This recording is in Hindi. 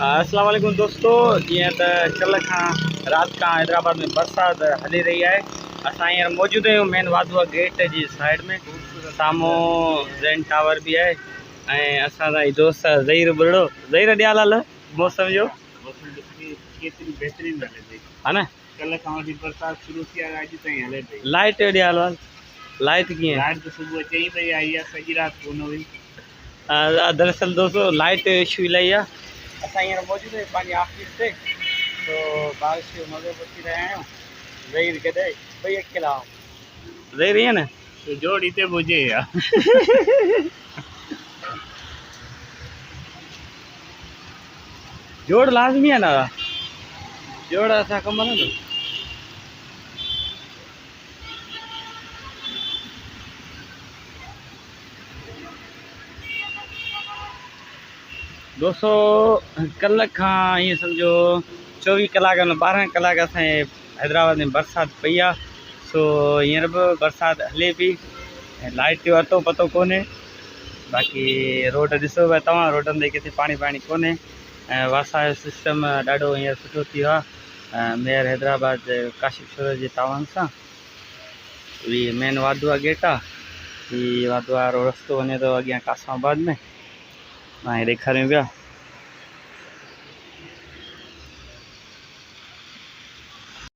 अस्सलाम वालेकुम दोस्तों। जी त कल खां रात का हैदराबाद में बरसात हली रही है। असां हींअर मौजूद आहियूं मेन वाधवा गेट जी साइड में। साम्हूं ज़ैन टावर भी है ऐं असांजा ही दोस्त ज़हीर बुलड़ो। ज़हीर ॾियाल हाल मौसम जो केतिरी बहितरीनु हले पई। है न। कल्ह खां वठी बरसाति शुरू थी आहे, अॼु ताईं हले पई। लाइट जो ॾियाल हाल। लाइट कीअं? लाइट त सुबुह चई पई आई आहे, सॼी राति कोन हुई। दरअसल दोस्तों लाइट इशू इलाही आहे। असां हींअर मौजूद आहियूं पंहिंजी ऑफिस ते, तो बारिश जो मज़ो वठी रहिया आहियूं। ज़हीर कॾहिं भई अकेला ज़हीर ईअं न तो जोड़ हिते पुॼे या जोड़ लाज़मी आहे ना, जोड़ असां कमु न दोस्तों। कल खां ईअं सम्झो 24 कलाक में 12 कलाक असांजे हैदराबाद में बरसात पई आहे। सो हींअर बि बरसाति हले पई ऐं लाइट जो अतो पतो कोन्हे। बाक़ी रोड ॾिसो पिया तव्हां, रोडनि ते किथे पाणी कोन्हे ऐं वसा जो सिस्टम ॾाढो हींअर सुठो थी वियो आहे मेयर हैदराबाद काशिफ़ जे तावन सां। हीअ मेन वाधवा गेट आहे। हीअ वाधवा वारो रस्तो वञे थो अॻियां कासमाबाद में। हाणे ॾेखारियूं पिया